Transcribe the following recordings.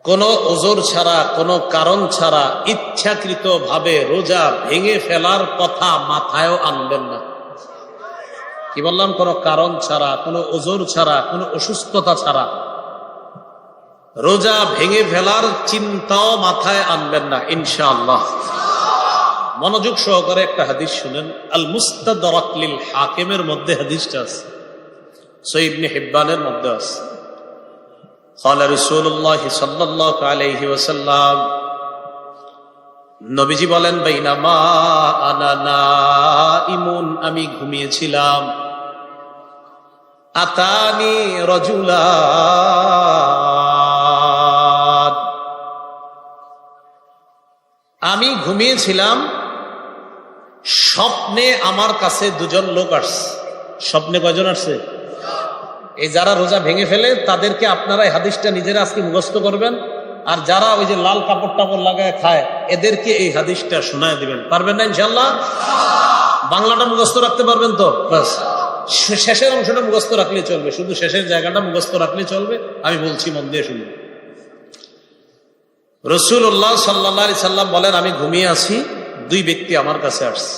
কোনো ওজর ছাড়া, কোনো কারণ ছাড়া ইচ্ছাকৃত ভাবে রোজা ভেঙে ফেলার কথা মাথায়ও আনবেন না। কি বললাম? কোনো কারণ ছাড়া, কোনো ওজর ছাড়া, কোনো অসুস্থতা ছাড়া রোজা ভেঙে ফেলার চিন্তাও মাথায় আনবেন না ইনশাআল্লাহ। মনোযোগ সহকারে একটা হাদিস শুনেন। আল মুস্তাদরাক লিল হাকিমের মধ্যে হাদিসটা আছে, সহিহ ইবনে হিব্বানের মধ্যে আছে। قال رسول الله صلى الله عليه وسلم, নবীজি বলেন, বাইনামা আনা নাইমুন, আমি ঘুমিয়েছিলাম, আতানি রাজুলান, আমি ঘুমিয়েছিলাম, স্বপ্নে আমার কাছে দুজন লোক আসছে। স্বপ্নে কয়জন আসছে? এই যারা রোজা ভেঙে ফেলে তাদেরকে আপনারা এই হাদিসটা নিজেরা আজকে মুখস্থ করবেন, আর যারা ওই যে লাল কাপড় টাপড় লাগায় খায় এদেরকে এই হাদিসটা শোনায় দিবেন। পারবেন না ইনশাআল্লাহ? বাংলাটা মুখস্থ রাখতে পারবেন তো? বাস, শেষের অংশটা মুখস্থ রাখলে চলবে, শুধু শেষের জায়গাটা মুখস্থ রাখলে চলবে। আমি বলছি, মন দিয়ে শুনুন। রাসূলুল্লাহ সাল্লাল্লাহু আলাইহি সাল্লাম বলেন, আমি ঘুমিয়ে আছি, দুই ব্যক্তি আমার কাছে আসছে।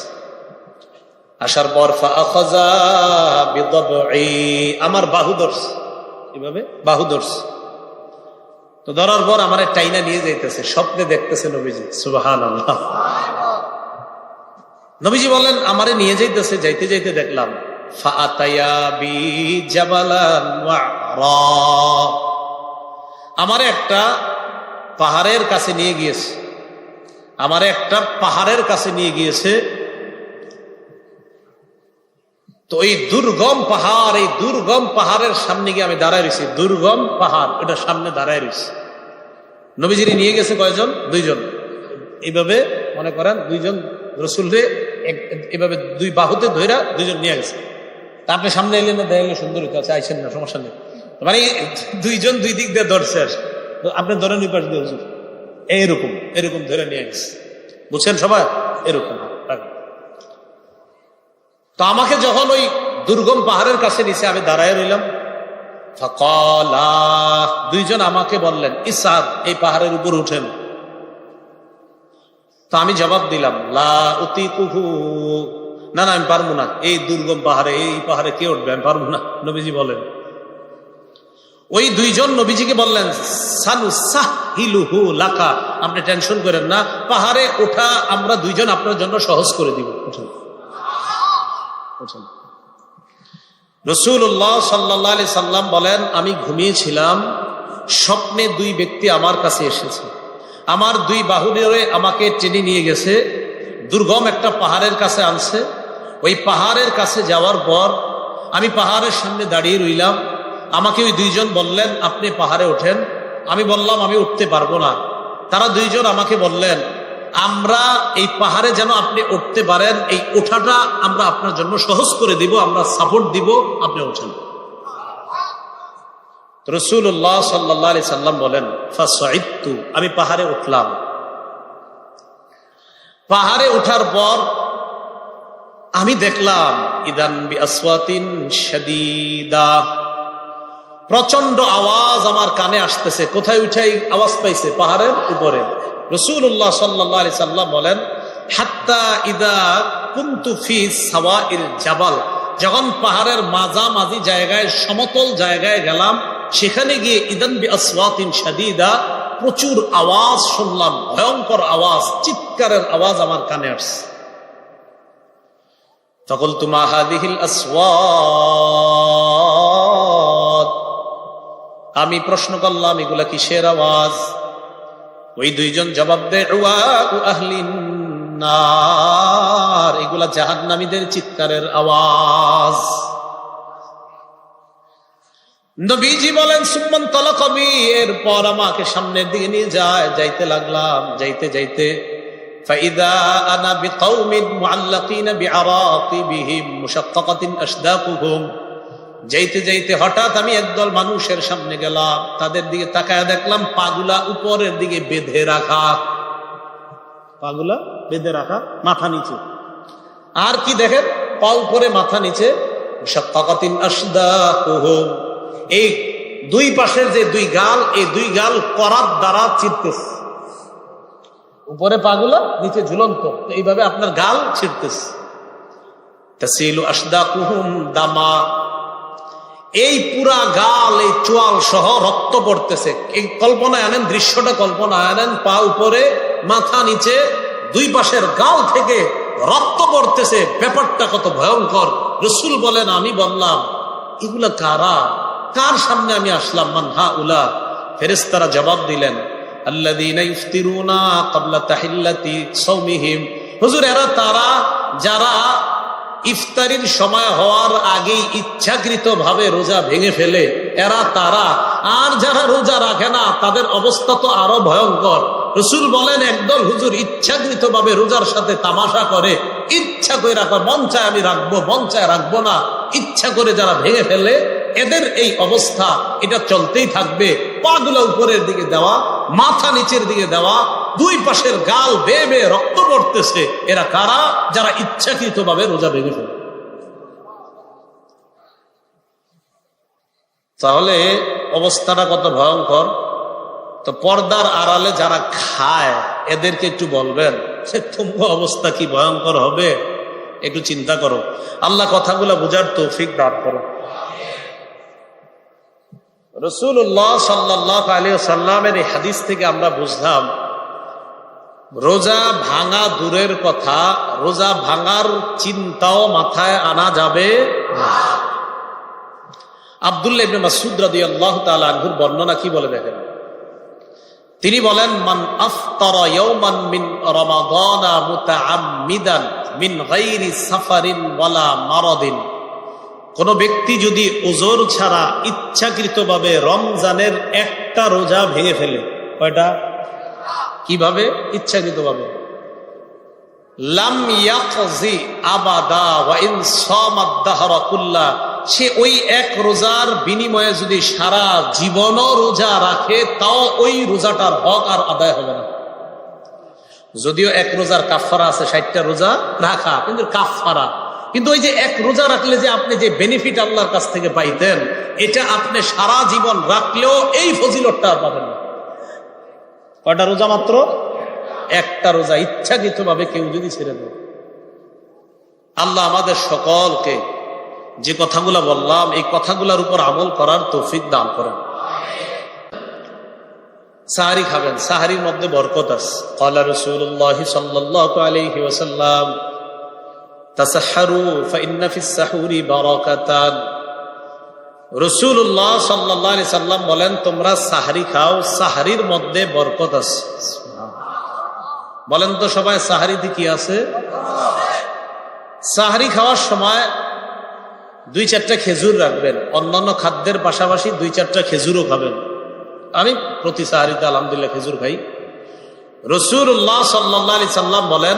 আসার পর ফাআখাযা বিদবঈ, আমার বাহু ধরছে, এভাবে বাহু ধরছে। তো ধরার পর আমার টাইনা নিয়ে যাইতেছে, স্বপ্নে দেখতেছে নবীজি। সুবহানাল্লাহ। নবীজি বলেন, আমারে নিয়ে যাইতেছে, যাইতে যাইতে দেখলাম ফাআতায়া বি জাবালান ওয়া'রা, আমারে একটা পাহাড়ের কাছে নিয়ে গিয়েছে, আমারে একটা পাহাড়ের কাছে নিয়ে গিয়েছে। তো এই দুর্গম পাহাড়, এই দুর্গম পাহাড়ের সামনে গিয়ে আমি দাঁড়ায় রয়েছি। দুর্গম পাহাড়, এটা সামনে দাঁড়ায় রয়েছি। নবীজিরে নিয়ে গেছে কয়জন? দুইজন। এইভাবে মনে করেন দুইজন রসুলরে এভাবে দুই বাহুতে ধইরা দুইজন নিয়ে গেছে। তা আপনি সামনে এলেন না, দেখলে সুন্দর হইতে আছে, আইসেন না, সমস্যা নেই। মানে দুইজন দুই দিক দিয়ে ধরছে, আপনি ধরেন ওই পাশ দিয়ে হুজুর, এইরকম এরকম ধরে নিয়ে গেছে। বুঝছেন সবাই? এরকম। তো আমাকে যখন ওই দুর্গম পাহাড়ের কাছে নিচে আমি দাঁড়ায় রইলাম, ফাকালা, দুইজন আমাকে বললেন, ইসআদ, এই পাহাড়ের উপর উঠেন। তো আমি জবাব দিলাম, লা উতিকুহু, না না, আমি পারবো না, এই দুর্গম পাহাড়ে, এই পাহাড়ে কে উঠবে, আমি পারবো না। নবীজি বলেন, ওই দুইজন নবীজিকে বললেন, সানুসাহিলুহু লাকা, আপনি টেনশন করেন না, পাহাড়ে ওঠা আমরা দুইজন আপনার জন্য সহজ করে দিব, উঠুন। রাসূলুল্লাহ সাল্লাল্লাহু আলাইহি সাল্লাম বলেন, আমি ঘুমিয়েছিলাম, স্বপ্নে দুই ব্যক্তি আমার কাছে এসেছে, আমার দুই বাহু ধরে আমাকে টেনে নিয়ে গেছে, দুর্গম একটা পাহাড়ের কাছে আনছে। ওই পাহাড়ের কাছে যাওয়ার পর আমি পাহাড়ের সামনে দাঁড়িয়ে রইলাম। আমাকে ওই দুইজন বললেন, আপনি পাহাড়ে ওঠেন। আমি বললাম, আমি উঠতে পারবো না। তারা দুইজন আমাকে বললেন, আমরা এই পাহাড়ে যেন আপনি উঠতে পারেন, এই ওঠাটা আমরা আপনার জন্য সহজ করে দিব, আমরা সাপোর্ট দিব, আপনি ওঠেন। রাসূলুল্লাহ সাল্লাল্লাহু আলাইহি সাল্লাম বলেন, ফাসাইদতু, আমি পাহাড়ে উঠলাম। পাহাড়ে ওঠার পর আমি দেখলাম, ইদান বিআসওয়াতিন শাদীদা, প্রচন্ড আওয়াজ আমার কানে আসতেছে। কোথায় উঠাই আওয়াজ পাইছে? পাহাড়ের উপরে। রাসূলুল্লাহ সাল্লাল্লাহু আলাইহি সাল্লাম বলেন, হাত্তা ইদা কুনতু ফি সাওয়াইল জাবাল, যখন পাহাড়ের মাঝামাঝি জায়গায়, সমতল জায়গায় গেলাম, সেখানে গিয়ে ইদান বিআসওয়াতিন শাদীদা, প্রচুর আওয়াজ শুনলাম, ভয়ঙ্কর আওয়াজ, চিৎকারের আওয়াজ আমার কানে আসছে। ফাকুলতু মা হাযিহিল আসওয়াত, আমি প্রশ্ন করলাম, এগুলা কিসের আওয়াজ? ওই দুইজন জবাব দেয়, আহলিন নার, এগুলা জাহান্নামীদের চিৎকারের আওয়াজ। নবীজি বলেন, সুম্মান তালাকাবি, এরপর আমাকে সামনের দিকে নিয়ে যায়, যাইতে লাগলাম। যাইতে যাইতে ফাইদা আনা বিকাউমিন মুআল্লাকিনা বিআরাকিবিহিম মুশাক্কাকাতিন আশদাকুহুম, যাইতে যাইতে হঠাৎ আমি একদল মানুষের সামনে গেলাম, তাদের দিকে তাকায় দেখলাম পাগুলা উপরের দিকে বেঁধে রাখা, পাগুলা বেঁধে রাখা, মাথা নিচে। আর কি দেখেন? পা উপরে মাথা নিচে। মুশাক্কাকাতিন আশদাকুহুম, এই দুই পাশের যে দুই গাল, এই দুই গাল করাত দ্বারা চিরতেছে। উপরে পাগুলা, নিচে ঝুলন্ত, এইভাবে আপনার গাল ছিঁড়তেছে। তাসিলু আশদাকুহুম দামা, এই পুরা গাল, এই চোয়াল সহ রক্ত পড়তেছে। এই কল্পনায় আনেন, দৃশ্যটা কল্পনায় আনেন, পা উপরে মাথা নিচে, দুই পাশের গাল থেকে রক্ত পড়তেছে। ব্যাপারটা কত ভয়ঙ্কর। রাসূল বলেন, আমি বললাম এগুলা কারা, কার সামনে আমি আসলাম? মান হাউলা? ফেরেশতারা জবাব দিলেন, আল্লাযীনা ইফতিরুনা ক্বাবলা তাহিল্লাতি সাওমিহিম। হুজুর, এরা তারা যারা ইফতারির সময় হওয়ার আগেই ইচ্ছাকৃত ভাবে রোজা ভেঙে ফেলে, এরা তারা। আর যারা রোজা রাখে না তাদের অবস্থা তো আরো ভয়ঙ্কর। রাসূল বলেন, একদল হুজুর ইচ্ছাকৃত ভাবে রোজার সাথে তামাশা করে, ইচ্ছা করে রাখো, মন চায় আমি রাখবো, মন চায় রাখবো না, ইচ্ছা করে যারা ভেঙে ফেলে, এদের এই অবস্থা এটা চলতেই থাকবে। পাগুলা উপরের দিকে দেওয়া, মাথা নিচের দিকে দেওয়া, দুই পাশের গাল বেয়ে বেয়ে রক্ত পড়তেছে। এরা কারা? যারা ইচ্ছাকৃত ভাবে রোজা ভেঙে ফেলে। তাহলে অবস্থাটা কত ভয়ঙ্কর। তো পর্দার আড়ালে যারা খায় এদেরকে একটু বলবেন সে তোমার অবস্থা কি ভয়ঙ্কর হবে, একটু চিন্তা করো। আল্লাহ কথাগুলো বোঝার তৌফিক দান করো। রাসূলুল্লাহ সাল্লাল্লাহু আলাইহি ওয়াসাল্লামের এই হাদিস থেকে আমরা বুঝলাম, রোজা ভাঙা দূরের কথা, রোজা ভাঙার চিন্তাও মাথায় আনা যাবে না। আব্দুল্লাহ ইবনে মাসউদ রাদিয়াল্লাহু তাআলা আনহুর বর্ণনা কি বলে দেখেন। তিনি বলেন, মান আফতারা ইয়াওমান মিন রমাদানা মুতাআম্মিদান মিন গায়রি সাফারিন ওয়ালা মারাদিন, কোন ব্যক্তি যদি ওযর ছাড়া ইচ্ছাকৃতভাবে রমজানের একটা রোজা ভেঙে ফেলে, কয়টা? কিভাবে? ইচ্ছাকৃতভাবে। লাম ইয়াকজি আবাদা ওয়া ইন সামাদ দাহরা কুল্লা, সে ওই এক রোজার বিনিময়ে যদি সারা জীবনও রোজা রাখে, তাও ওই রোজাটার হক আর আদায় হবে না। যদিও এক রোজার কাফারা আছে, 60টা রোজা রাখা, কিন্তু কাফারা। কিন্তু ওই যে এক রোজা রাখলে যে আপনি যে বেনিফিট আল্লাহর কাছ থেকে পাইতেন, এটা আপনি সারা জীবন রাখলেও এই ফজিলতটা আর পাবেন না। কয়টা রোজা? মাত্র একটা রোজা ইচ্ছাকৃত ভাবে কেউ যদি ছেড়ে দেয়। আল্লাহ আমাদের সকলকে যে কথাগুলা বললাম এই কথাগুলোর উপর আমল করার তৌফিক দান করেন। সাহারি খাবেন, সাহারির মধ্যে বরকত আছে। ক্বালা রাসূলুল্লাহ সাল্লাল্লাহু আলাইহি ওয়াসাল্লাম, তাসাহহারু ফাইন্না ফিস সাহুরি বারাকাতান। রাসূলুল্লাহ সাল্লাল্লাহু আলাইহি সাল্লাম বলেন, তোমরা সাহারি খাও, সাহারির মধ্যে বরকত আছে। বলেন তো সবাই, সাহারিতে কি আছে? সাহারি খাওয়ার সময় 2-4টা খেজুর রাখবেন, অন্যান্য খাদ্যের পাশাপাশি 2-4টা খেজুরও খাবেন। আমি প্রতি সাহারিতে আলহামদুলিল্লাহ খেজুর খাই। রাসূলুল্লাহ সাল্লাল্লাহু আলাইহি সাল্লাম বলেন,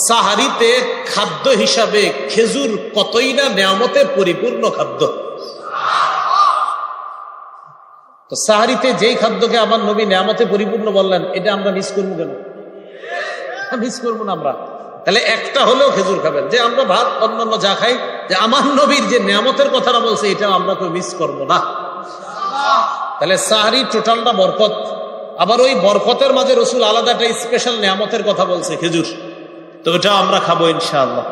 সাহারিতে খাদ্য হিসাবে খেজুর কতই না নেয়ামতে পরিপূর্ণ খাদ্য। তো সাহারিতে যেই খাদ্যকে আমার নবী নেয়ামতে পরিপূর্ণ বললেন, এটা আমরা মিস করবো কেন? মিস করবো না আমরা। তাহলে একটা হলেও খেজুর খাবেন। যে আমরা ভাত অন্যান্য যা খাই, যে আমার নবীর যে নেয়ামতের কথাটা বলছে, এটা আমরা কেউ মিস করবো না। তাহলে সাহারি টোটালটা বরকত। আবার ওই বরকতের মাঝে রাসূল আলাদা একটা স্পেশাল নেয়ামতের কথা বলছে, খেজুর। তো ওটা আমরা খাবো ইনশাআল্লাহ।